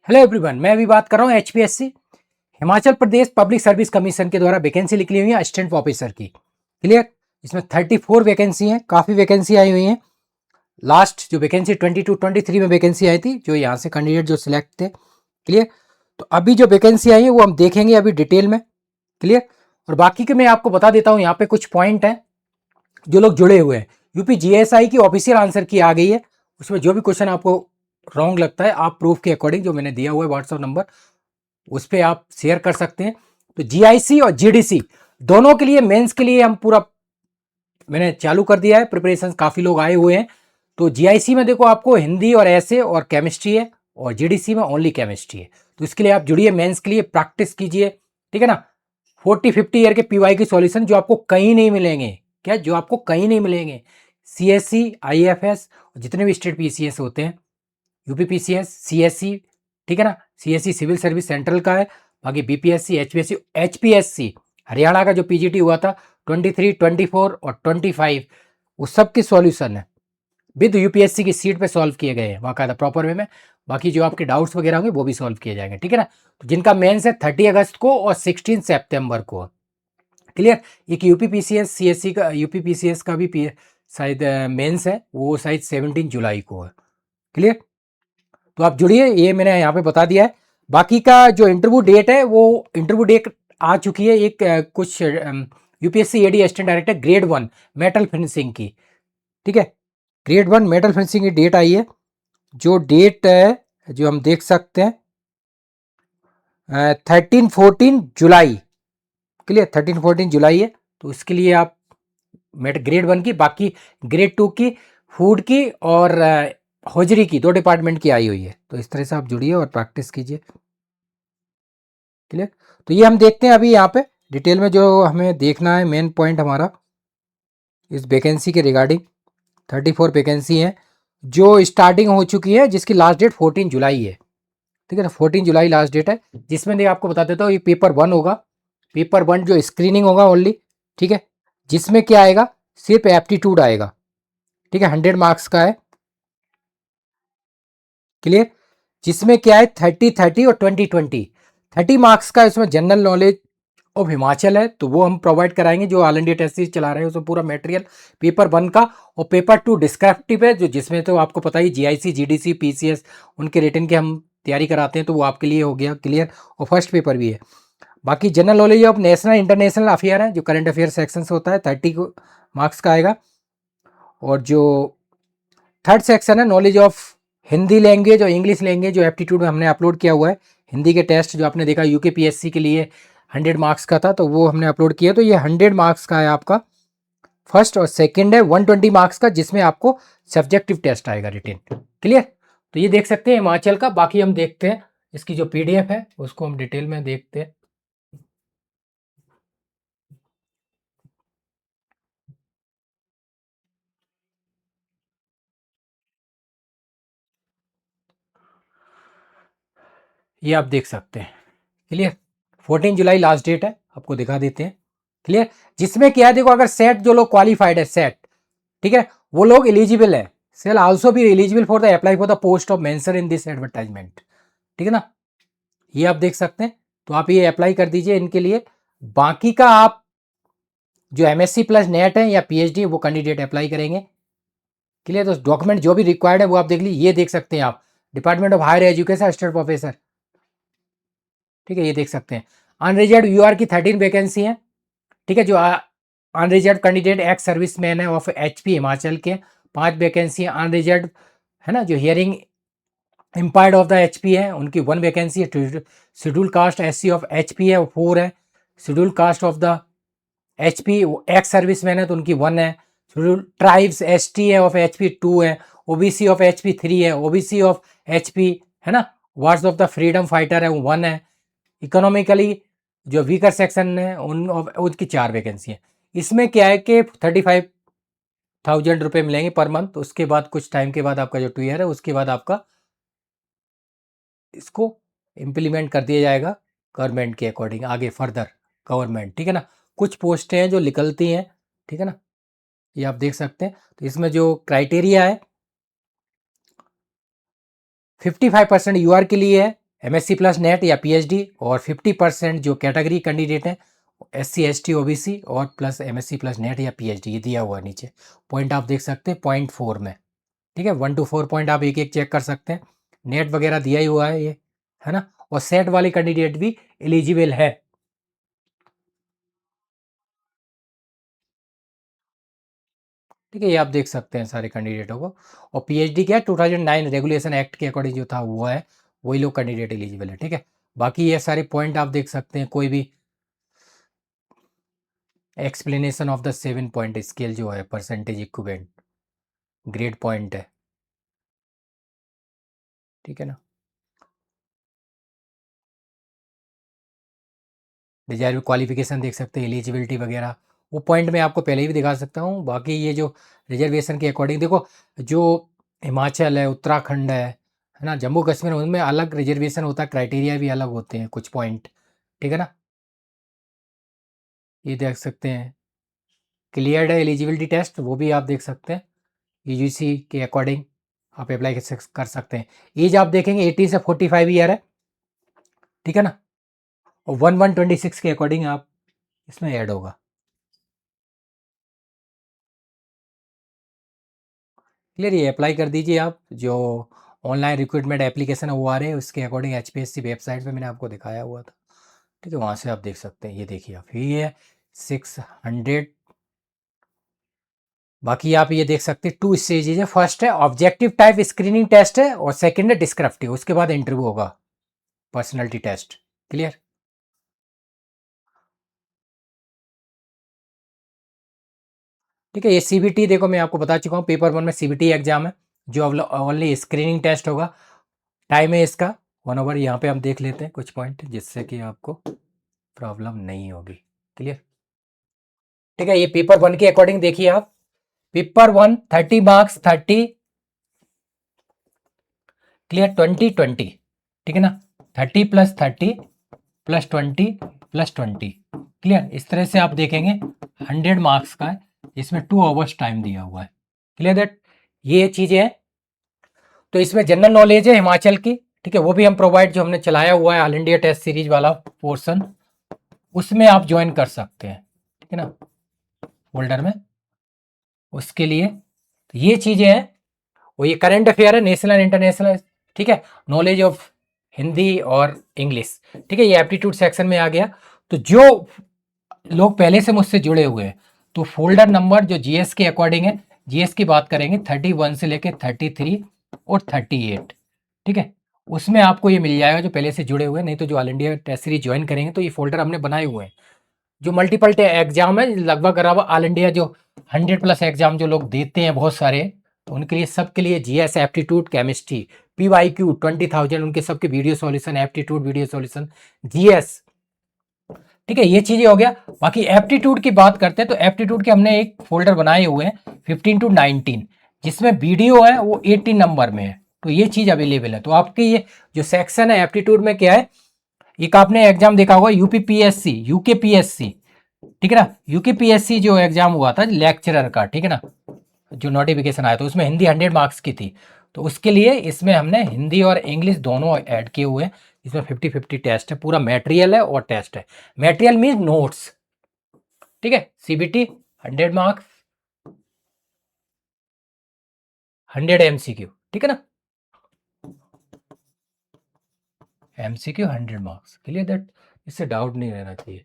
Hello everyone, मैं अभी बात कर रहा हूँ HPSC Himachal Pradesh public service commission के द्वारा वैकेंसी निकली हुई है असिस्टेंट ऑफिसर की। क्लियर। इसमें 34 वैकेंसी हैं, काफ़ी वैकेंसी आई हुई हैं। लास्ट जो वैकेंसी 22-23 में वैकेंसी आई थी, जो यहाँ से कैंडिडेट जो सिलेक्ट थे। क्लियर। तो अभी जो वैकेंसी आई है वो हम देखेंगे अभी डिटेल में। क्लियर। और बाकी के मैं आपको बता देता हूँ, यहाँ पे कुछ पॉइंट हैं जो लोग जुड़े हुए हैं। यूपी जीएसआई की ऑफिशियल आंसर की आ गई है। उसमें जो भी क्वेश्चन आपको रॉन्ग लगता है, आप प्रूफ के अकॉर्डिंग जो मैंने दिया हुआ है व्हाट्सअप नंबर, उस पर आप शेयर कर सकते हैं। तो जीआईसी और जीडीसी दोनों के लिए, मेंस के लिए हम पूरा मैंने चालू कर दिया है प्रिपरेशन। काफ़ी लोग आए हुए हैं। तो जीआईसी में देखो आपको हिंदी और ऐसे और केमिस्ट्री है, और जीडीसी में ओनली केमिस्ट्री है। तो इसके लिए आप जुड़िए, मेंस के लिए प्रैक्टिस कीजिए। ठीक है ना। 40-50 ईयर के पीवाई की सॉल्यूशन जो आपको कहीं नहीं मिलेंगे। क्या? जो आपको कहीं नहीं मिलेंगे। सीएससी, आईएफएस, जितने भी स्टेट पीसीएस होते हैं, यूपी पीसीएस, सीएससी, ठीक है ना। सीएससी सिविल सर्विस सेंट्रल का है। बाकी बीपीएससी, एचपीएससी, एचपीएससी हरियाणा का जो पीजीटी हुआ था 23, 24 और 25, उस सब की सॉल्यूशन है विद यूपीएससी की सीट पे सॉल्व किए गए हैं बाकायदा प्रॉपर वे में। बाकी जो आपके डाउट्स वगैरह होंगे वो भी सॉल्व किए जाएंगे। ठीक है ना। तो जिनका मेंस है 30 अगस्त को और 16 सितंबर को। क्लियर। एक यूपी पीसीएस सीएससी का, यूपी पीसीएस का भी शायद मेंस है, वो शायद 17 जुलाई को है। क्लियर। तो आप जुड़िए, ये मैंने यहाँ पे बता दिया है। बाकी का जो इंटरव्यू डेट है, वो इंटरव्यू डेट आ चुकी है। एक कुछ UPSC AD assistant director grade 1 metal finishing की। ठीक है। ग्रेड 1 मेटल फिनिशिंग की डेट आई है। जो डेट है जो हम देख सकते हैं 13-14 जुलाई। क्लियर। 13-14 जुलाई है। तो इसके लिए आप ग्रेड 1 की, बाकी ग्रेड 2 की, फूड की और हौजरी की, 2 डिपार्टमेंट की आई हुई है। तो इस तरह से आप जुड़िए और प्रैक्टिस कीजिए। क्लियर। तो ये हम देखते हैं अभी यहाँ पे डिटेल में जो हमें देखना है, मेन पॉइंट हमारा इस वैकेंसी के रिगार्डिंग। 34 वैकेंसी है जो स्टार्टिंग हो चुकी है, जिसकी लास्ट डेट 14 जुलाई है। ठीक है ना। 14 जुलाई लास्ट डेट है। जिसमें मैं आपको बता देता हूँ, ये पेपर 1 होगा। पेपर 1 जो स्क्रीनिंग होगा ओनली। ठीक है। जिसमें क्या आएगा, सिर्फ एप्टीट्यूड आएगा। ठीक है। 100 मार्क्स का है। क्लियर। जिसमें क्या है 30-30 और 20-20। 30 मार्क्स का इसमें जनरल नॉलेज ऑफ हिमाचल है, तो वो हम प्रोवाइड कराएंगे। जो ऑल इंडिया टेस्ट सीरीज चला रहे हैं उसमें पूरा मटेरियल पेपर 1 का। और पेपर 2 डिस्क्रिप्टिव है, जो जिसमें तो आपको पता ही जीआईसी, जीडीसी, पीसीएस उनके रिटन के हम तैयारी कराते हैं, तो वो आपके लिए हो गया क्लियर। और फर्स्ट पेपर भी है। बाकी general knowledge of national international affair है, जो करंट अफेयर सेक्शन से होता है, 30 मार्क्स का आएगा। और जो थर्ड सेक्शन है नॉलेज ऑफ हिंदी लैंग्वेज और इंग्लिश लैंग्वेज, जो एप्टीट्यूड में हमने अपलोड किया हुआ है। हिंदी के टेस्ट जो आपने देखा यूके पीएससी के लिए 100 मार्क्स का था, तो वो हमने अपलोड किया। तो ये 100 मार्क्स का है आपका फर्स्ट, और सेकंड है 120 मार्क्स का, जिसमें आपको सब्जेक्टिव टेस्ट आएगा रिटेन। क्लियर। तो ये देख सकते हैं हिमाचल का। बाकी हम देखते हैं इसकी जो पीडीएफ है उसको हम डिटेल में देखते हैं। ये आप देख सकते हैं। क्लियर। 14 जुलाई लास्ट डेट है, आपको दिखा देते हैं। क्लियर। जिसमें क्या है, देखो अगर सेट जो लोग क्वालिफाइड है सेट, ठीक है, वो लोग एलिजिबल है। Shall also be eligible for the apply for the post of mention in this advertisement. ठीक है ना। ये आप देख सकते हैं। तो आप ये अप्लाई कर दीजिए इनके लिए। बाकी का आप जो एमएससी प्लस नेट है या पीएचडी, वो कैंडिडेट अप्लाई करेंगे। क्लियर। तो डॉक्यूमेंट जो भी रिक्वायर्ड है वो आप देख लीजिए। ये देख सकते हैं आप, department of higher education assistant professor. ठीक है। ये देख सकते हैं। अनरिजर्व यूआर की 13 वैकेंसी है। ठीक है। जो unreserved candidate ex service man है ऑफ एचपी हिमाचल के, 5 वैकेंसी है। अनरिजर्व है ना, जो hearing impaired of the HP है, उनकी 1 वैकेंसी है। Schedule caste SC of HP है, 4 है। Schedule caste of the HP ex service man है, तो उनकी 1 है। शेड्यूल ट्राइब्स एसटी है ऑफ एचपी, 2 है। ओबीसी ऑफ एचपी 3 है। ओबीसी ऑफ एचपी है ना, wards of the freedom fighter है, वो 1 है। इकोनॉमिकली जो वीकर सेक्शन है उनकी 4 वैकेंसी है। इसमें क्या है कि 35,000 रुपये मिलेंगे पर मंथ। उसके बाद कुछ टाइम के बाद आपका जो 2 ईयर है, उसके बाद आपका इसको इम्प्लीमेंट कर दिया जाएगा गवर्नमेंट के अकॉर्डिंग आगे फर्दर गवर्नमेंट। ठीक है ना। कुछ पोस्टें हैं जो निकलती हैं। ठीक है ना। ये आप देख सकते हैं। तो इसमें जो क्राइटेरिया है 55% यूआर के लिए है, MSc प्लस नेट या PhD, और 50% जो कैटेगरी कैंडिडेट हैं SC ST OBC और प्लस MSc प्लस नेट या PhD, ये दिया हुआ है नीचे। पॉइंट आप देख सकते हैं पॉइंट 4 में, ठीक है, 1 to 4 पॉइंट आप एक एक चेक कर सकते हैं। नेट वगैरह दिया ही हुआ है ये, है ना, और सेट वाले कैंडिडेट भी एलिजिबल है। ठीक है, ये आप देख सकते हैं सारे कैंडिडेटों को। और PhD क्या है, 2009 रेगुलेशन एक्ट के अकॉर्डिंग जो था वो है, वही लोग कैंडिडेट एलिजिबल है। ठीक है, बाकी ये सारे पॉइंट आप देख सकते हैं। कोई भी explanation of the 7 point scale जो है, परसेंटेज इक्विवेलेंट ग्रेड पॉइंट है, ठीक है ना। डिजायरेबल क्वालिफिकेशन देख सकते हैं, एलिजिबिलिटी वगैरह, वो पॉइंट मैं आपको पहले ही भी दिखा सकता हूँ। बाकी ये जो रिजर्वेशन के अकॉर्डिंग देखो, जो हिमाचल है, उत्तराखंड है ना, जम्मू कश्मीर, उनमें अलग रिजर्वेशन होता है, क्राइटेरिया भी अलग होते हैं कुछ पॉइंट, ठीक है ना। ये देख सकते हैं, क्लियर्ड है एलिजिबिलिटी टेस्ट, वो भी आप देख सकते हैं। UGC के अकॉर्डिंग आप अप्लाई कर सकते हैं। एज आप देखेंगे 18 से 45 ईयर है, ठीक है ना, और 1126 के अकॉर्डिंग आप इसमें ऐड होगा। क्लियर, ये अप्लाई कर दीजिए आप। जो ऑनलाइन रिक्रूटमेंट एप्लीकेशन है वो आ रहे हैं, उसके अकॉर्डिंग HPSC वेबसाइट पे मैंने आपको दिखाया हुआ था, ठीक है, वहाँ से आप देख सकते हैं। ये देखिए आप, ये है 600। बाकी आप ये देख सकते हैं 2 स्टेजेज है। फर्स्ट है ऑब्जेक्टिव टाइप स्क्रीनिंग टेस्ट है, और सेकंड है डिस्क्रिप्टिव, उसके बाद इंटरव्यू होगा, पर्सनैलिटी टेस्ट। क्लियर। ठीक है, ये CBT देखो मैं आपको बता चुका हूँ, पेपर 1 में CBT एग्जाम है, जो ओनली स्क्रीनिंग टेस्ट होगा। टाइम है इसका 1 आवर। यहाँ पे हम देख लेते हैं कुछ पॉइंट, जिससे कि आपको प्रॉब्लम नहीं होगी। क्लियर। ठीक है, ये पेपर 1 के अकॉर्डिंग देखिए आप, पेपर 1 30 मार्क्स 30, क्लियर, 20 20, ठीक है ना, 30 + 30 + 20 + 20, क्लियर। इस तरह से आप देखेंगे 100 मार्क्स का है, इसमें 2 आवर्स टाइम दिया हुआ है। क्लियर दैट, ये चीजें हैं। तो इसमें जनरल नॉलेज है हिमाचल की, ठीक है, वो भी हम प्रोवाइड, जो हमने चलाया हुआ है ऑल इंडिया टेस्ट सीरीज वाला पोर्शन, उसमें आप ज्वाइन कर सकते हैं, ठीक है ना, फोल्डर में। उसके लिए तो ये चीजें हैं, वो ये करंट अफेयर है, नेशनल इंटरनेशनल, ठीक है, नॉलेज ऑफ हिंदी और इंग्लिश, ठीक है, ये एप्टीट्यूड सेक्शन में आ गया। तो जो लोग पहले से मुझसे जुड़े हुए हैं, तो फोल्डर नंबर जो GS के अकॉर्डिंग है, GS की बात करेंगे 31 से लेके 33 और 38, ठीक है, उसमें आपको ये मिल जाएगा जो पहले से जुड़े हुए हैं। नहीं तो जो all India test series join करेंगे तो ये फोल्डर हमने बनाए हुए हैं। जो मल्टीपल एग्जाम है, लगभग अराउंड ऑल इंडिया जो 100+ एग्जाम जो लोग देते हैं बहुत सारे, तो उनके लिए, सबके लिए GS एप्टीट्यूड केमिस्ट्री PYQ 20,000, उनके सबके video solution, aptitude video solution, GS, ठीक है, ये चीजें हो गया। बाकी एप्टीट्यूड की बात करते हैं, तो एप्टीट्यूड के हमने एक फोल्डर बनाए हुए हैं 15 to 19, जिसमें वीडियो है वो 18 नंबर में है, तो ये चीज अवेलेबल है। तो आपके ये जो सेक्शन है एप्टीट्यूड में क्या है, एक आपने एग्जाम देखा होगा UPPSC UKPSC, ठीक है ना, UKPSC जो एग्जाम हुआ था लेक्चरर का, ठीक है ना, जो नोटिफिकेशन आया था, उसमें हिंदी 100 मार्क्स की थी। तो उसके लिए इसमें हमने हिंदी और इंग्लिश दोनों ऐड किए हुए हैं। इसमें 50-50 टेस्ट है, पूरा मटेरियल है और टेस्ट है। मटेरियल मीन नोट्स, ठीक है, CBT 100 मार्क्स, 100 MCQ, ठीक है ना, MCQ 100 मार्क्स, क्लियर दैट, इससे डाउट नहीं रहना चाहिए।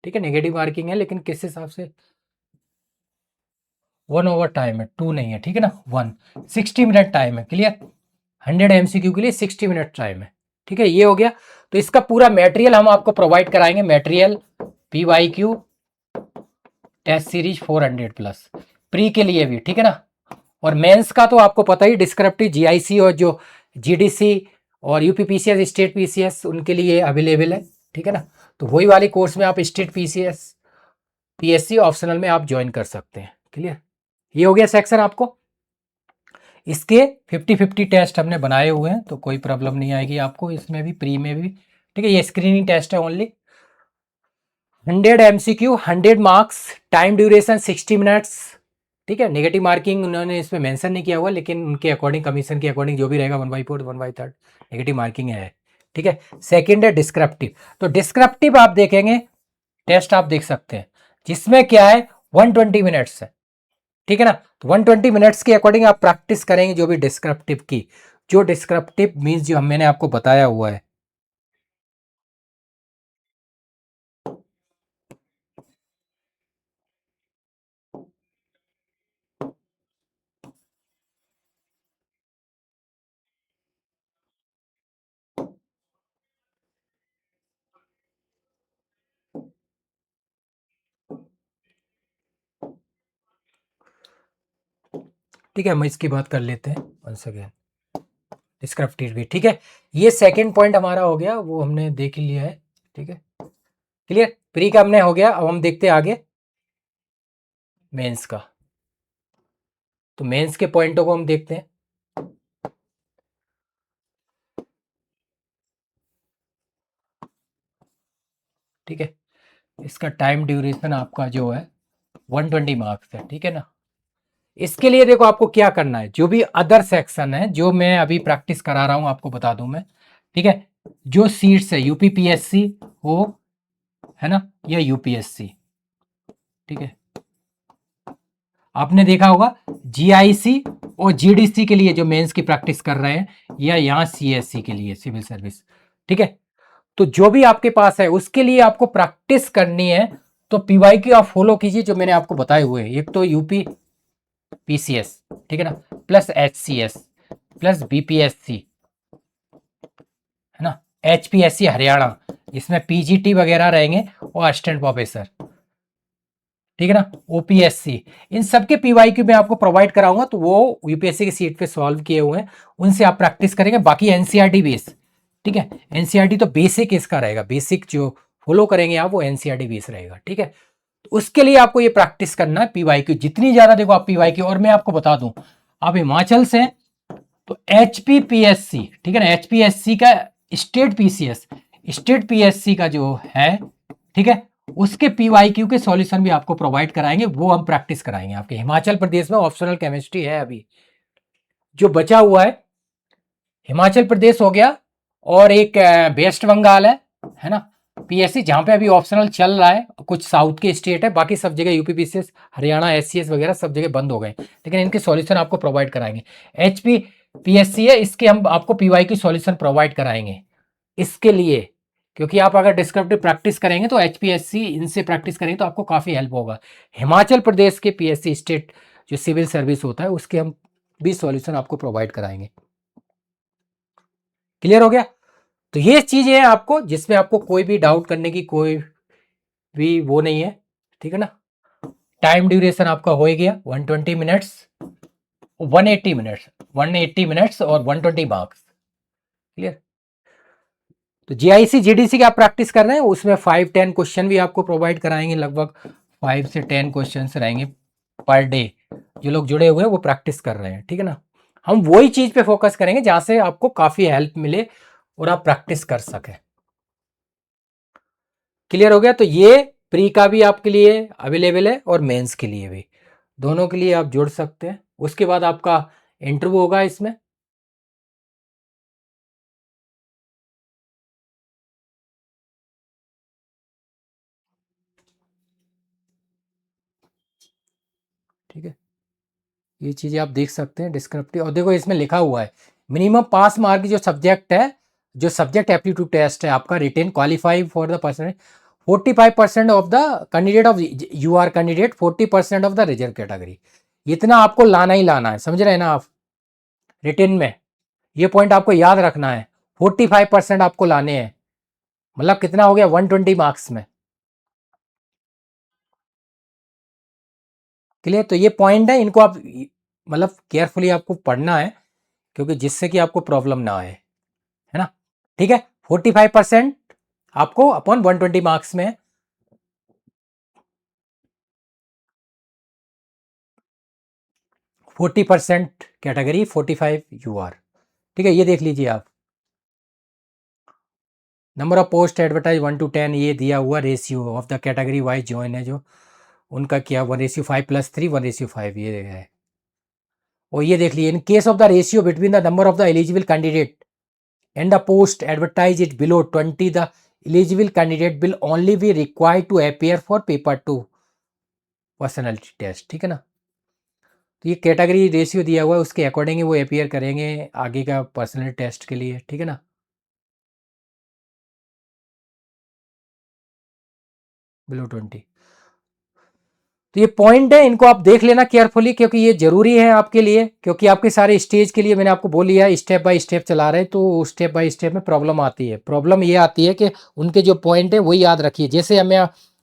ठीक है, नेगेटिव मार्किंग है, लेकिन किस हिसाब से, 1 ओवर टाइम है, 2 नहीं है, ठीक है ना, 1, 60 मिनट टाइम है। क्लियर, 100 MCQ के लिए 60 मिनट टाइम है, ठीक है, ये हो गया। तो इसका पूरा मटेरियल हम आपको प्रोवाइड कराएंगे, material PYQ test series 400+ pre के लिए भी, ठीक है ना। और मेंस का तो आपको पता ही, डिस्क्रिप्टिव GIC और जो GDC और UPPCS स्टेट PCS उनके लिए अवेलेबल है, ठीक है ना। तो वही वाले कोर्स में आप स्टेट PCS PSC ऑप्शनल में आप ज्वाइन कर सकते हैं। क्लियर, ये हो गया सेक्शन आपको। इसके 50-50 टेस्ट हमने बनाए हुए हैं, तो कोई प्रॉब्लम नहीं आएगी आपको इसमें भी, प्री में भी, ठीक है। ये स्क्रीनिंग टेस्ट है only. 100 MCQ, 100 marks, time duration 60 minutes. ठीक है, नेगेटिव मार्किंग उन्होंने इसमें मेंशन नहीं किया हुआ, लेकिन उनके अकॉर्डिंग, कमीशन के अकॉर्डिंग जो भी रहेगा 1/4 1/3 नेगेटिव मार्किंग है। ठीक है। सेकंड है डिस्क्रिप्टिव। तो डिस्क्रिप्टिव आप देखेंगे, टेस्ट आप देख सकते हैं, जिसमें क्या है 120 मिनट्स है। ठीक है ना, तो 120 मिनट्स के अकॉर्डिंग आप प्रैक्टिस करेंगे जो भी डिस्क्रिप्टिव की। जो डिस्क्रिप्टिव मीन्स जो मैंने आपको बताया हुआ है। ठीक है, हम इसकी बात कर लेते हैं वंस अगेन, डिस्क्रिप्टिव भी। ठीक है, ये सेकंड पॉइंट हमारा हो गया, वो हमने देख लिया है। ठीक है, क्लियर, प्री का हमने हो गया। अब हम देखते हैं आगे मेंस का। तो मेंस के पॉइंटों को हम देखते हैं। ठीक है, इसका टाइम ड्यूरेशन आपका जो है 120 मार्क्स है। ठीक है ना, इसके लिए देखो आपको क्या करना है, जो भी अदर सेक्शन है जो मैं अभी प्रैक्टिस करा रहा हूं आपको बता दूं मैं। ठीक है, जो सीट्स है यूपीपीएससी हो, है ना, या यूपीएससी। ठीक है, आपने देखा होगा जीआईसी और जीडीसी के लिए जो मेंस की प्रैक्टिस कर रहे हैं, या यहाँ सीएससी के लिए, सिविल सर्विस। ठीक है, तो जो भी आपके पास है उसके लिए आपको प्रैक्टिस करनी है। तो पीवाई की आप फॉलो कीजिए जो मैंने आपको बताए हुए हैं। एक तो यूपी पीसीएस, ठीक है ना, प्लस एचसीएस, प्लस बीपीएससी, है ना, एचपीएससी हरियाणा, इसमें पीजीटी वगैरह रहेंगे, और असिस्टेंट प्रोफेसर। ठीक है ना, ओपीएससी, इन सब के पीवाईक्यू मैं आपको प्रोवाइड कराऊंगा, तो वो यूपीएससी की सीट पे सॉल्व किए हुए हैं, उनसे आप प्रैक्टिस करेंगे। बाकी एनसीईआरटी बेस, ठीक है, एनसीईआरटी तो बेसिक इसका रहेगा, बेसिक जो फॉलो करेंगे आप वो एनसीईआरटी बेस रहेगा। ठीक है, तो उसके लिए आपको ये प्रैक्टिस करना है पीवाईक्यू, जितनी ज्यादा देखो आप पीवाईक्यू। और मैं आपको बता दूं, आप हिमाचल से, तो एचपीपीएससी, ठीक है ना, एचपीएससी का स्टेट पीसीएस, स्टेट पीएससी का जो है, ठीक है, उसके पीवाईक्यू के सॉल्यूशन भी आपको प्रोवाइड कराएंगे, वो हम प्रैक्टिस कराएंगे आपके। हिमाचल प्रदेश में ऑप्शनल केमिस्ट्री है अभी, जो बचा हुआ है हिमाचल प्रदेश हो गया, और एक वेस्ट बंगाल है ना, पीएससी, जहां पे अभी ऑप्शनल चल रहा है। कुछ साउथ के स्टेट है, बाकी सब जगह यूपीपीसीएस, हरियाणा एससीएस वगैरह सब जगह बंद हो गए, लेकिन इनके सॉल्यूशन आपको प्रोवाइड कराएंगे। एचपी पीएससी है, इसके हम आपको पीवाई की सॉल्यूशन प्रोवाइड कराएंगे इसके लिए। क्योंकि आप अगर डिस्क्रिप्टिव प्रैक्टिस करेंगे तो एचपीएससी इनसे प्रैक्टिस करेंगे तो आपको काफी हेल्प होगा। हिमाचल प्रदेश के पीएससी स्टेट जो सिविल सर्विस होता है उसके हम भी सॉल्यूशन आपको प्रोवाइड कराएंगे। क्लियर हो गया? तो ये चीजें हैं आपको, जिसमें आपको कोई भी डाउट करने की कोई भी वो नहीं है। ठीक है ना, टाइम ड्यूरेशन आपका हो ही गया 120 मिनट्स, 180 मिनट्स, 180 मिनट्स और 120 मार्क्स। क्लियर? तो जीआईसी जीडीसी की आप प्रैक्टिस कर रहे हैं, उसमें 5-10 क्वेश्चन भी आपको प्रोवाइड कराएंगे, लगभग 5 से 10 क्वेश्चन रहेंगे पर डे। जो लोग जुड़े हुए हैं वो प्रैक्टिस कर रहे हैं। ठीक है ना, हम वही चीज पे फोकस करेंगे जहां से आपको काफी हेल्प मिले और आप प्रैक्टिस कर सकें। क्लियर हो गया? तो ये प्री का भी आपके लिए अवेलेबल है और मेंस के लिए भी, दोनों के लिए आप जुड़ सकते हैं। उसके बाद आपका इंटरव्यू होगा इसमें। ठीक है, ये चीजें आप देख सकते हैं डिस्क्रिप्टिव। और देखो इसमें लिखा हुआ है मिनिमम पास मार्क जो सब्जेक्ट है, जो सब्जेक्ट एप्टीट्यूड टेस्ट है आपका, written qualify for the percent 45% of the candidate of U R candidate 40% of the reserve category. इतना आपको लाना ही लाना है, समझ रहे हैं ना आप, रिटेन में। ये पॉइंट आपको याद रखना है, 45% आपको लाने हैं, मतलब कितना हो गया 120 मार्क्स में। क्लियर? तो ये पॉइंट है, इनको आप मतलब केयरफुली आपको पढ़ना है, क्योंकि जिससे कि आपको प्रॉब्लम ना आए, है ना। ठीक है, 45% आपको अपॉन 120 मार्क्स में, 40% कैटेगरी, 45 यू आर। ठीक है, ये देख लीजिए आप। Number of post advertise 1 to 10, ये दिया हुआ ratio of the category wise join है जो उनका किया 1:5+3 1:5 ये है। और ये देख लीजिए, in case of the ratio between the number of the eligible candidate and the post advertised it below 20, the eligible candidate will only be required to appear for paper 2 personality test. ठीक है ना, तो ये category ratio दिया हुआ है, उसके according ही वो अपियर करेंगे आगे का पर्सनैलिटी टेस्ट के लिए। ठीक है ना, बिलो 20। तो ये पॉइंट है, इनको आप देख लेना केयरफुली, क्योंकि ये जरूरी है आपके लिए, क्योंकि आपके सारे स्टेज के लिए मैंने आपको बोल लिया स्टेप बाय स्टेप चला रहे हैं, तो स्टेप बाय स्टेप में प्रॉब्लम आती है। प्रॉब्लम ये आती है कि उनके जो पॉइंट है वही याद रखिए। जैसे हमें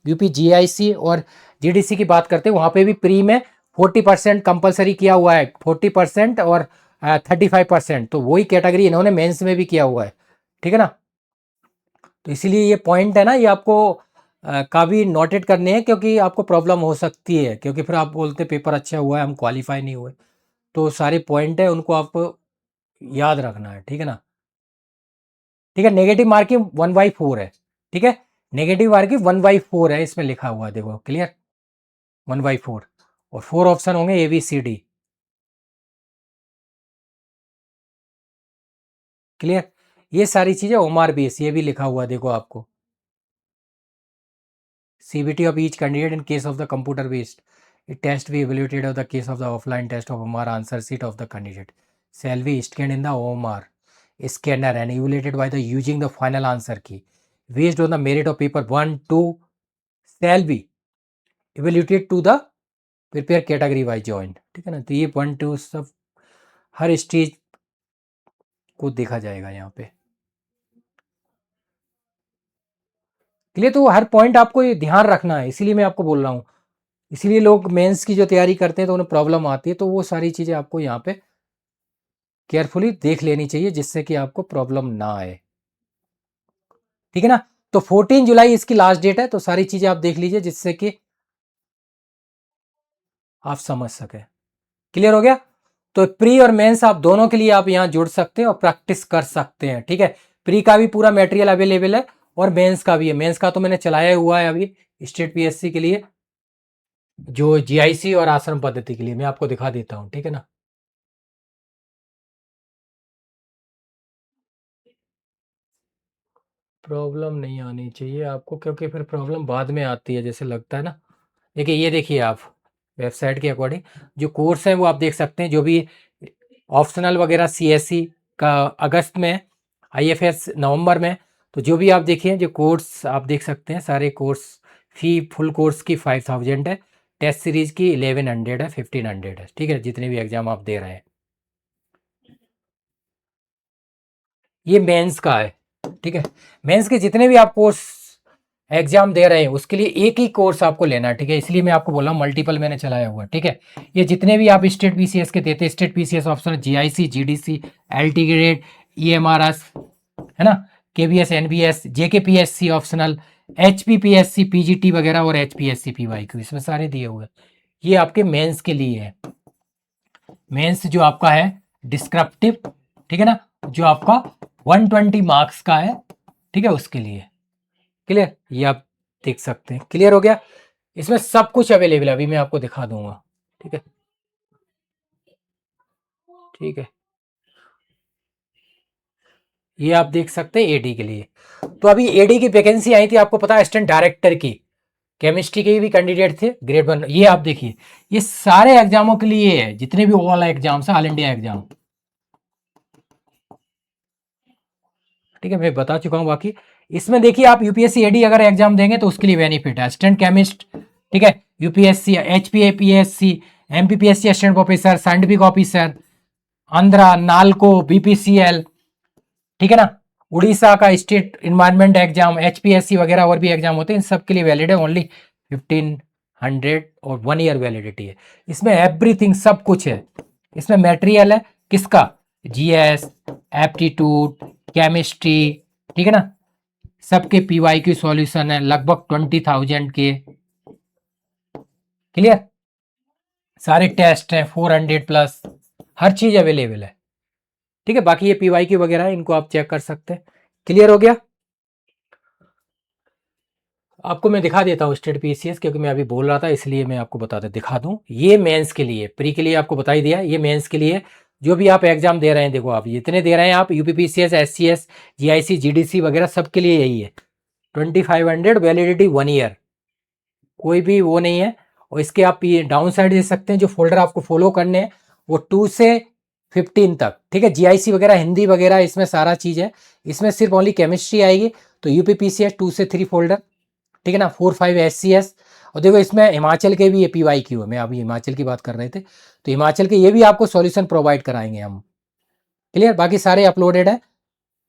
यूपी जीआईसी और जीडीसी की बात करते हैं, वहाँ पे भी प्री में 40% कंपलसरी किया हुआ है, 40% और 35%, तो वही कैटेगरी इन्होंने मेंस में भी किया हुआ है। ठीक है ना, तो इसीलिए ये पॉइंट है ना, ये आपको काफ़ी नोटेड करने हैं, क्योंकि आपको प्रॉब्लम हो सकती है, क्योंकि फिर आप बोलते पेपर अच्छा हुआ है हम क्वालिफाई नहीं हुए। तो सारे पॉइंट है उनको आपको याद रखना है। ठीक है ना, ठीक है। नेगेटिव मार्किंग 1/4 है। ठीक है, नेगेटिव मार्किंग 1/4 है, इसमें लिखा हुआ है, देखो क्लियर, 1/4 और 4 ऑप्शन होंगे ABCD। क्लियर, ये सारी चीज़ें ओमार बेस, ये भी लिखा हुआ है देखो आपको। CBT of each candidate in case of the computer based. A test be evaluated of the case of the offline test of OMR answer sheet of the candidate. Shall be scanned in the OMR scanner and evaluated by the using the final answer key. Based on the merit of paper 1, 2 shall be evaluated to the prepare category wise joint. ठीक है ना, तो ये 1, 2 सब हर stage को देखा जाएगा यहाँ पे। क्लियर, तो हर पॉइंट आपको ये ध्यान रखना है, इसीलिए मैं आपको बोल रहा हूँ। इसीलिए लोग मेंस की जो तैयारी करते हैं तो उन्हें प्रॉब्लम आती है, तो वो सारी चीज़ें आपको यहाँ पे केयरफुली देख लेनी चाहिए, जिससे कि आपको प्रॉब्लम ना आए। ठीक है ना, तो 14 जुलाई इसकी लास्ट डेट है, तो सारी चीज़ें आप देख लीजिए जिससे कि आप समझ सके। क्लियर हो गया, तो प्री और मेंस आप दोनों के लिए आप यहाँ जुड़ सकते हैं और प्रैक्टिस कर सकते हैं। ठीक है, प्री का भी पूरा मटेरियल अवेलेबल है और मेंस का भी है। मेंस का तो मैंने चलाया हुआ है अभी स्टेट पीएससी के लिए, जो जीआईसी और आश्रम पद्धति के लिए मैं आपको दिखा देता हूँ। ठीक है ना, प्रॉब्लम नहीं आनी चाहिए आपको, क्योंकि फिर प्रॉब्लम बाद में आती है जैसे लगता है ना। देखिए, ये देखिए आप वेबसाइट के अकॉर्डिंग जो कोर्स है वो आप देख सकते हैं, जो भी ऑप्शनल वगैरह सीएससी का अगस्त में, आईएफएस नवंबर में, तो जो भी आप देखिए जो कोर्स आप देख सकते हैं, सारे कोर्स फी फुल कोर्स की 5000 है, टेस्ट सीरीज की 1100 है, 1500 है। ठीक है, जितने भी एग्जाम आप दे रहे हैं, ये मेंस का है। ठीक है, मेंस के जितने भी आप कोर्स एग्जाम दे रहे हैं उसके लिए एक ही कोर्स आपको लेना है। ठीक है, इसलिए मैं आपको बोल रहा हूँ मल्टीपल मैंने चलाया हुआ है। ठीक है, ये जितने भी आप स्टेट पीसीएस के देते हैं, state PCS option GIC, GDC, LT grade, EMRS, है ना, KBS, NBS, JKPSC optional, HPPSC, PGT वगैरह और एचपीएससी पीवाईक्यू, इसमें सारे दिए हुए हैं। ये आपके मेंस के लिए है। मेंस जो आपका है डिस्क्रिप्टिव, ठीक है ना, जो आपका 120 मार्क्स का है। ठीक है, उसके लिए क्लियर, ये आप देख सकते हैं। क्लियर हो गया, इसमें सब कुछ अवेलेबल है, अभी मैं आपको दिखा दूंगा। ठीक है, ठीक है, ये आप देख सकते हैं एडी के लिए। तो अभी एडी की वैकेंसी आई थी, आपको पता है, असिस्टेंट डायरेक्टर की, केमिस्ट्री के भी कैंडिडेट थे ग्रेड 1। ये आप देखिए, ये सारे एग्जामों के लिए है, जितने भी ऑल एग्जाम्स है, ऑल इंडिया एग्जाम। ठीक है, मैं बता चुका हूँ। बाकी इसमें देखिए, आप यूपीएससी एडी अगर एग्जाम देंगे तो उसके लिए बेनिफिट है, असिस्टेंट केमिस्ट, ठीक है, UPSC, HPAPSC, MPPSC assistant professor, scientific officer, Andhra, NALCO, BPCL, ठीक है ना, उड़ीसा का स्टेट इन्वायरमेंट एग्जाम, एचपीएससी वगैरह और भी एग्जाम होते हैं, इन सब के लिए वैलिड है ओनली 1500 और 1 ईयर वैलिडिटी है। इसमें एवरीथिंग सब कुछ है, इसमें मटेरियल है किसका, जीएस, एप्टीट्यूड, केमिस्ट्री, ठीक है ना, सबके पीवाई की सॉल्यूशन है, लगभग 20,000 के। क्लियर, सारे टेस्ट हैं 400+, हर चीज अवेलेबल है। ठीक है, बाकी ये पीवाई की वगैरह है, इनको आप चेक कर सकते हैं। क्लियर हो गया। आपको मैं दिखा देता हूँ स्टेट पीसीएस, क्योंकि मैं अभी बोल रहा था इसलिए मैं आपको दिखा दूँ। ये मेंस के लिए, प्री के लिए आपको बता ही दिया, ये मेंस के लिए जो भी आप एग्जाम दे रहे हैं, देखो आप जितने दे रहे हैं, आप यूपीपीसीएस, एससीएस, जीआईसी, जीडीसी वगैरह सबके लिए यही है। 2500 वैलिडिटी 1 ईयर, कोई भी वो नहीं है। और इसके आप डाउन साइड दे सकते हैं, जो फोल्डर आपको फॉलो करने हैं वो 2 से 15 तक, ठीक है। जीआईसी वगैरह, हिंदी वगैरह, इसमें सारा चीज़ है। इसमें सिर्फ ओनली केमिस्ट्री आएगी। तो यूपीपीसीएस 2 से 3 फोल्डर, ठीक है ना। 4-5 एससीएस। और देखो इसमें हिमाचल के भी पीवाईक्यू है, मैं अभी हिमाचल की बात कर रहे थे, तो हिमाचल के ये भी आपको सॉल्यूशन प्रोवाइड कराएंगे हम। क्लियर, बाकी सारे अपलोडेड है।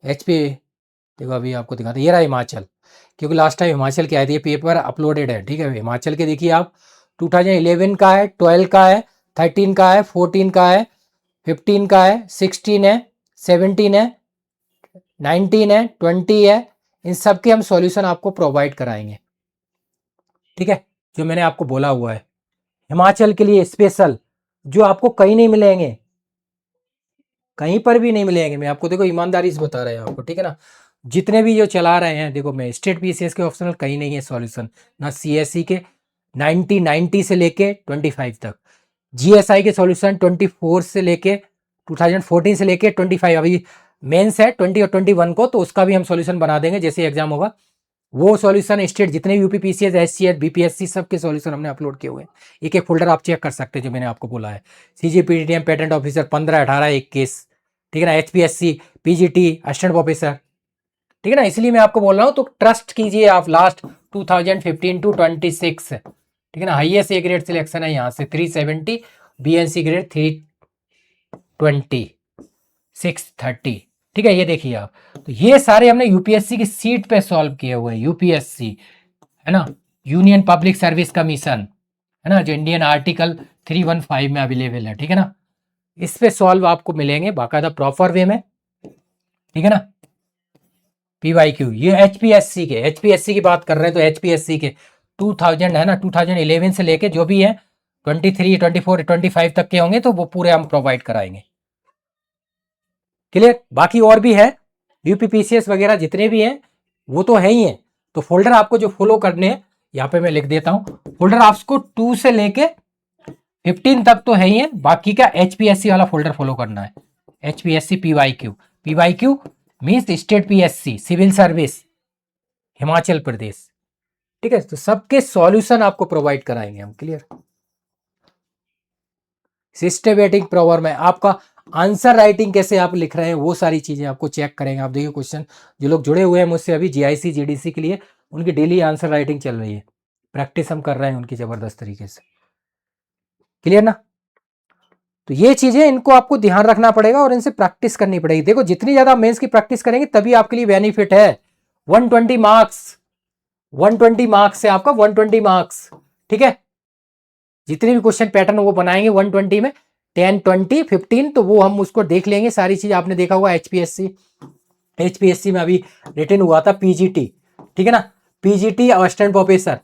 एचपी, देखो अभी आपको दिखाते, ये रहा हिमाचल, क्योंकि लास्ट टाइम हिमाचल के आए थे, ये पेपर अपलोडेड है, ठीक है। हिमाचल के देखिए आप, 2011 का है, 12 का है, 13 का है, 14 का है, 15 का है, 16 है, 17 है, 19 है, 20 है। इन सब के हम सॉल्यूशन आपको प्रोवाइड कराएंगे, ठीक है, जो मैंने आपको बोला हुआ है। हिमाचल के लिए स्पेशल, जो आपको कहीं नहीं मिलेंगे, कहीं पर भी नहीं मिलेंगे। मैं आपको देखो ईमानदारी से बता रहे हैं आपको, ठीक है ना। जितने भी जो चला रहे हैं, देखो मैं स्टेट पीसीएस के ऑप्शनल कहीं नहीं है सॉल्यूशन, ना सीएससी के 90 से लेके 25 तक, जीएसआई के सॉल्यूशन 24 से लेके 2014 से लेके 25, अभी मेंस है 20 और 21 को, तो उसका भी हम सॉल्यूशन बना देंगे जैसे एग्जाम होगा। वो सॉल्यूशन स्टेट जितने यूपी पीसीएस, एससीएस, बीपीएससी, सबके सॉल्यूशन हमने अपलोड किए हुए हैं। एक एक फोल्डर आप चेक कर सकते हैं, जो मैंने आपको बोला है। सीजीपीटीएम पेटेंट ऑफिसर 15, 18, 21, ठीक है ना। एचपीएससी, पीजीटी, असिस्टेंट ऑफिसर, ठीक है ना। इसलिए मैं आपको बोल रहा हूँ, तो ट्रस्ट कीजिए आप। लास्ट 2015 टू 26, ठीक है ना। हाईएस्ट ए ग्रेड सिलेक्शन है यहाँ से 370, बीएनसी ग्रेड 320, 630, ठीक है। ये देखिए आप, तो ये सारे हमने यूपीएससी की सीट पे सॉल्व किए हुए हैं। यूपीएससी है ना, यूनियन पब्लिक सर्विस कमीशन, है ना, जो इंडियन आर्टिकल 315 में अवेलेबल है, ठीक है ना। इस पे सॉल्व आपको मिलेंगे बाकायदा प्रॉपर वे में, ठीक है ना। पीवाईक्यू, ये एचपीएससी की बात कर रहे हैं, तो एचपीएससी के 2000 है ना, 2011 से लेके जो भी है 23, 24, 25 तक के होंगे, तो वो पूरे हम प्रोवाइड कराएंगे। क्लियर, बाकी और भी है यूपीपीसीएस वगैरह जितने भी हैं, वो तो है ही है। तो फोल्डर आपको जो फॉलो करने हैं, यहाँ पे मैं लिख देता हूं, फोल्डर आपको 2 से लेके 15 तक तो है ही है। बाकी का एचपीएससी वाला फोल्डर फॉलो करना है। HPSC PYQ, PYQ means state PSC, civil service, Himachal Pradesh, ठीक है। तो सबके सॉल्यूशन आपको प्रोवाइड कराएंगे हम। क्लियर, सिस्टमेटिक प्रॉब्लम है आपका, आंसर राइटिंग कैसे आप लिख रहे हैं, वो सारी चीजें आपको चेक करेंगे। आप देखिए क्वेश्चन, जो लोग जुड़े हुए हैं मुझसे अभी जीआईसी, जीडीसी के लिए, उनकी डेली आंसर राइटिंग चल रही है, प्रैक्टिस हम कर रहे हैं उनकी जबरदस्त तरीके से। क्लियर ना। तो ये चीजें इनको आपको ध्यान रखना पड़ेगा और इनसे प्रैक्टिस करनी पड़ेगी। देखो जितनी ज्यादा मेंस की प्रैक्टिस करेंगे तभी आपके लिए बेनिफिट है। 120 मार्क्स, 120 मार्क्स से आपका 120 मार्क्स, ठीक है। जितने भी क्वेश्चन पैटर्न वो बनाएंगे 120 में, 10, 20, 15, तो वो हम उसको देख लेंगे। सारी चीज आपने देखा हुआ एचपीएससी, एचपीएससी में अभी रिटर्न हुआ था पीजीटी, ठीक है ना। पीजीटी असिस्टेंट प्रोफेसर,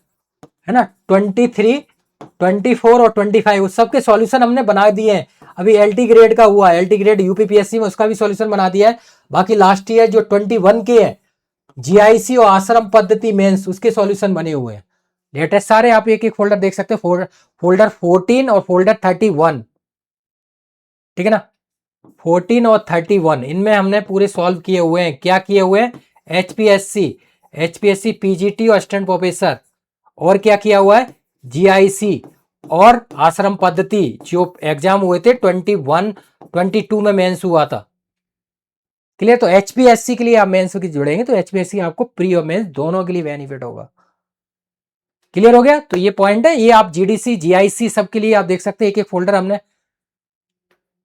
है ना, 23, 24 और 25, उस सबके सॉल्यूशन हमने बना दिए हैं। अभी एलटी ग्रेड का हुआ है, एलटी ग्रेड यूपीपीएससी में, उसका भी सॉल्यूशन बना दिया है। बाकी लास्ट ईयर जो 21 के है, जीआईसी और आश्रम पद्धति मेंस, उसके सॉल्यूशन बने हुए हैं लेटेस्ट सारे। आप एक एक फोल्डर देख सकते हैं, फोल्डर 14 और फोल्डर 31, ठीक है ना। 14 और 31, इनमें हमने पूरे सॉल्व किए हुए हैं। क्या किए हुए हैं, एचपीएससी, एचपीएससी पीजीटी और असिस्टेंट प्रोफेसर, और क्या किया हुआ है, जीआईसी और आश्रम पद्धति, जो एग्जाम हुए थे 21, 22 में मेंस हुआ था। क्लियर, तो एचपीएससी के लिए आप मेंस की जुड़ेंगे तो एचपीएससी आपको प्री और मेंस दोनों के लिए बेनिफिट होगा। क्लियर हो गया, तो ये पॉइंट है। ये आप जीडीसी, जीआईसी सबके लिए आप देख सकते हैं, एक एक फोल्डर हमने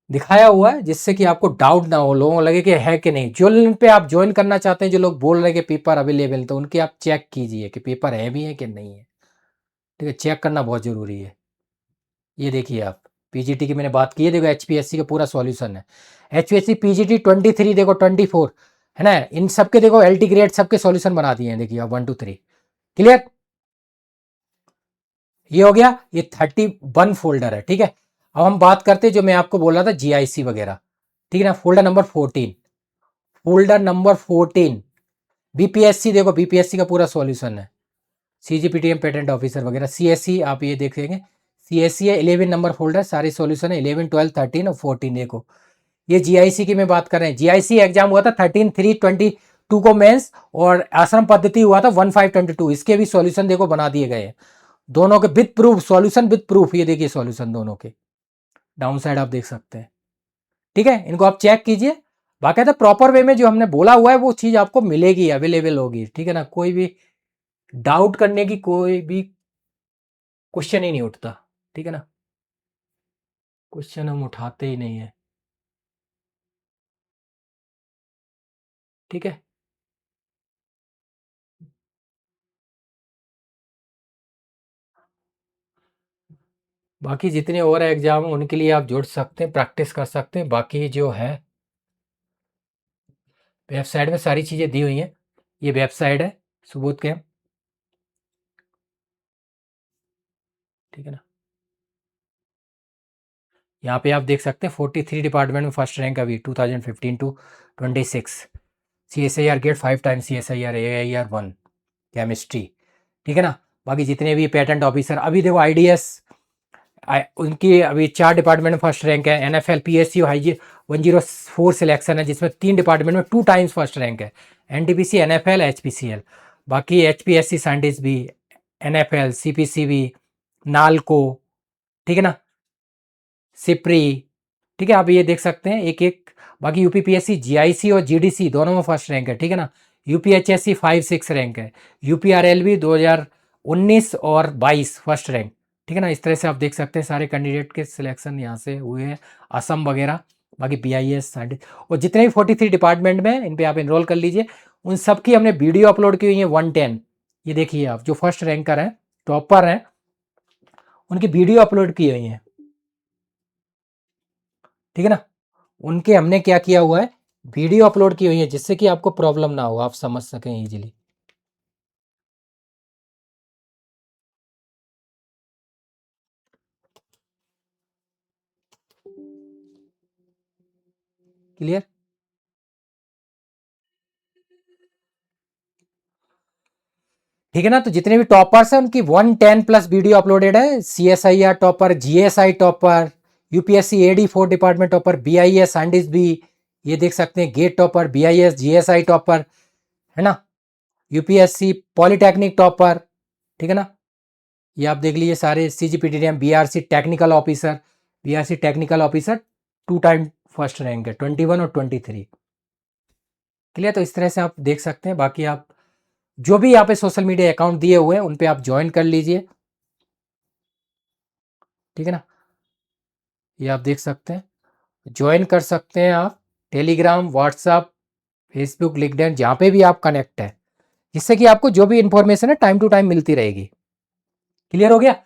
दिखाया हुआ है, जिससे कि आपको डाउट ना हो, लोगों को लगे कि है कि नहीं। जो लिंक पे आप ज्वाइन करना चाहते हैं, जो लोग बोल रहे हैं कि पेपर अवेलेबल, तो उनके आप चेक कीजिए कि पेपर है भी है कि नहीं है, ठीक है। चेक करना बहुत जरूरी है। ये देखिए आप, पीजीटी की मैंने बात की है, देखो एचपीएससी का पूरा सॉल्यूशन है। एचपीएससी पीजीटी 23, देखो 24, है ना, इन सबके देखो एलटी ग्रेड सबके सॉल्यूशन बना दिए हैं, देखिए आप 1 2 3। क्लियर, ये हो गया, ये 31 फोल्डर है, ठीक है। अब हम बात करते हैं जो मैं आपको बोल रहा था जीआईसी वगैरह, ठीक है ना। Folder number 14, folder number 14 BPSC, देखो बीपीएससी का पूरा सॉल्यूशन है। CGPTM पेटेंट ऑफिसर वगैरह, CSC आप ये देखेंगे, CSC है 11 नंबर फोल्डर, सारे सॉल्यूशन है 11, 12, 13 और 14। देखो ये GIC की मैं बात कर रहे हैं, GIC एग्जाम हुआ था 13/3/22 को मेंस, और आश्रम पद्धति हुआ था 15/22। इसके भी सॉल्यूशन देखो बना दिए गए हैं दोनों के with proof, solution with proof. ये देखिए सॉल्यूशन दोनों के डाउन साइड आप देख सकते हैं। ठीक है, इनको आप चेक कीजिए, बाकायदा प्रॉपर वे में जो हमने बोला हुआ है वो चीज आपको मिलेगी, अवेलेबल होगी। ठीक है ना, कोई भी डाउट करने की कोई भी क्वेश्चन ही नहीं उठता। ठीक है ना, क्वेश्चन हम उठाते ही नहीं है। ठीक है, बाकी जितने और एग्जाम हैं उनके लिए आप जुड़ सकते हैं, प्रैक्टिस कर सकते हैं। बाकी जो है वेबसाइट में सारी चीज़ें दी हुई हैं, ये वेबसाइट है सुबोध कैंप। ठीक है ना, यहाँ पे आप देख सकते हैं 43 डिपार्टमेंट में फर्स्ट रैंक अभी 2015 to 26। CSIR GATE 5 times, CSIR AIR 1 chemistry. ठीक है ना, बाकी जितने भी पेटेंट ऑफिसर अभी देखो IDS उनकी अभी 4 डिपार्टमेंट में फर्स्ट रैंक है। NFL PSU हाई 104 सिलेक्शन है, जिसमें 3 डिपार्टमेंट में 2 टाइम्स फर्स्ट रैंक है, NTPC NFL HPCL। बाकी HPSC साइंटिस्ट भी, NFL CPCB नालको, ठीक है ना, सिप्री। ठीक है, आप ये देख सकते हैं एक एक। बाकी UPPSC GIC और GDC दोनों में फर्स्ट रैंक है। ठीक है ना, UPHSC 5-6 रैंक है, UPRLB 2019 और 22 फर्स्ट रैंक। ठीक है ना, इस तरह से आप देख सकते हैं सारे कैंडिडेट के सिलेक्शन यहाँ से हुए हैं, असम वगैरह। बाकी BIS साइंटिस्ट और जितने भी 43 डिपार्टमेंट में इन पे आप इनरोल कर लीजिए। उन सब की हमने वीडियो अपलोड की हुई है 110। ये देखिए आप, जो फर्स्ट रैंकर हैं, टॉपर हैं, उनकी वीडियो अपलोड की हुई है। ठीक है ना, उनके हमने क्या किया हुआ है, वीडियो अपलोड की हुई है, जिससे कि आपको प्रॉब्लम ना हो, आप समझ सकें इजीली। क्लियर? ठीक है ना, तो जितने भी टॉपर्स हैं उनकी 110 प्लस वीडियो अपलोडेड है। CSIR topper, GSI topper, UPSC AD4 department topper, BIS scientist भी, ये देख सकते हैं GATE topper, BIS GSI topper, है ना, UPSC पॉलिटेक्निक टॉपर। ठीक है ना, ये आप देख लीजिए सारे। CGPTM BRC technical officer, BRC technical officer 2 time first rank है, 21 और 23। क्लियर? तो इस तरह से आप देख सकते हैं। बाकी आप जो भी यहाँ पे सोशल मीडिया अकाउंट दिए हुए हैं उन पे आप ज्वाइन कर लीजिए। ठीक है ना, ये आप देख सकते हैं, ज्वाइन कर सकते हैं आप। टेलीग्राम, व्हाट्सअप, फेसबुक, लिंक्डइन, जहाँ पे भी आप कनेक्ट है, जिससे कि आपको जो भी इंफॉर्मेशन है टाइम टू टाइम मिलती रहेगी। क्लियर हो गया?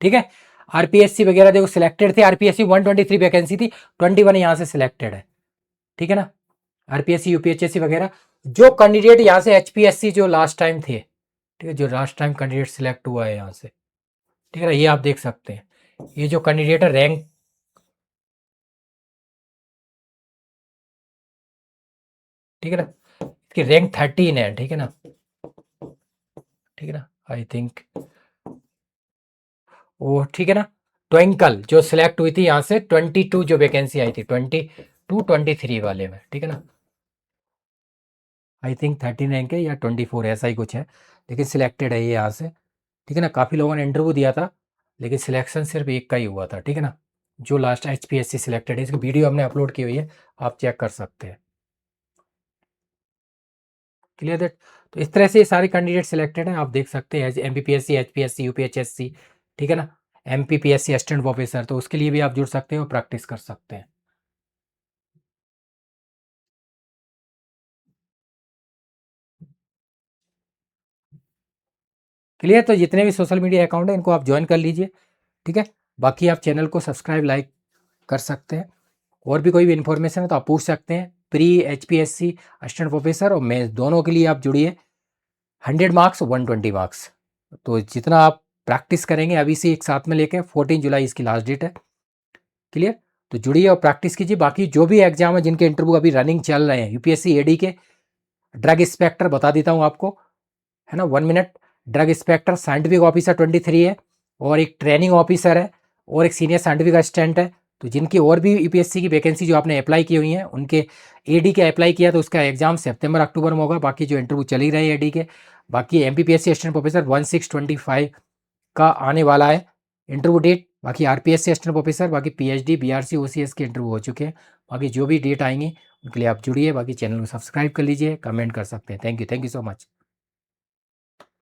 ठीक है, RPSC वगैरह देखो सिलेक्टेड थे। RPSC 123 वैकेंसी थी, 21 यहाँ से सिलेक्टेड है। ठीक है ना, RPSC UPHSC वगैरह जो कैंडिडेट यहाँ से HPSC जो लास्ट टाइम थे, ठीक है, जो लास्ट टाइम कैंडिडेट सिलेक्ट हुआ है यहाँ से, ठीक है ना, ये आप देख सकते हैं। ये जो कैंडिडेट है रैंक, ठीक है ना, इसकी रैंक 13 है। ठीक है ना, ठीक है ना, आई थिंक वो, ठीक है ना, ट्विंकल जो सिलेक्ट हुई थी यहाँ से 22 जो वैकेंसी आई थी 22-23 वाले में। ठीक है ना, आई थिंक 13 रैंक है या 24 ऐसा ही कुछ है, लेकिन सिलेक्टेड है ये यहाँ से। ठीक है ना, काफ़ी लोगों ने इंटरव्यू दिया था, लेकिन सिलेक्शन सिर्फ एक का ही हुआ था। ठीक है ना, जो लास्ट HPSC सिलेक्टेड है, इसकी वीडियो हमने अपलोड की हुई है, आप चेक कर सकते हैं। Clear that? तो इस तरह से ये सारे कैंडिडेट सिलेक्टेड हैं, आप देख सकते हैं। MPPSC, HPSC, UPHSC, ठीक है ना, MPPSC असिस्टेंट प्रोफेसर, तो उसके लिए भी आप जुड़ सकते हैं और प्रैक्टिस कर सकते हैं। क्लियर? तो जितने भी सोशल मीडिया अकाउंट है इनको आप ज्वाइन कर लीजिए। ठीक है, बाकी आप चैनल को सब्सक्राइब, लाइक कर सकते हैं। और भी कोई भी इन्फॉर्मेशन है तो आप पूछ सकते हैं। प्री HPSC असिस्टेंट प्रोफेसर और मेंस दोनों के लिए आप जुड़िए। 100 मार्क्स 120 मार्क्स, तो जितना आप प्रैक्टिस करेंगे अभी से एक साथ में लेके 14 जुलाई इसकी लास्ट डेट है। क्लियर? तो जुड़िए और प्रैक्टिस कीजिए। बाकी जो भी एग्जाम है जिनके इंटरव्यू अभी रनिंग चल रहे हैं, यूपीएससी AD के ड्रग इंस्पेक्टर बता देता हूँ आपको, है ना, 1 minute. Drug inspector scientific officer 23 है, और एक ट्रेनिंग ऑफिसर है, और एक सीनियर साइंटिफिक असिस्टेंट है। तो जिनकी और भी यूपीएससी की वैकेंसी जो आपने अप्लाई की हुई हैं, उनके AD के अप्लाई किया तो उसका एग्जाम सितंबर अक्टूबर में होगा। बाकी जो इंटरव्यू चल ही रहे हैं AD के, बाकी MPPSC असिस्टेंट प्रोफेसर 1625 का आने वाला है इंटरव्यू डेट। बाकी RPSC असिस्टेंट प्रोफेसर, बाकी PhD BRC OCS के इंटरव्यू हो चुके हैं। बाकी जो भी डेट आएंगे उनके लिए आप जुड़िए। बाकी चैनल को सब्सक्राइब कर लीजिए, कमेंट कर सकते हैं। Thank you so much.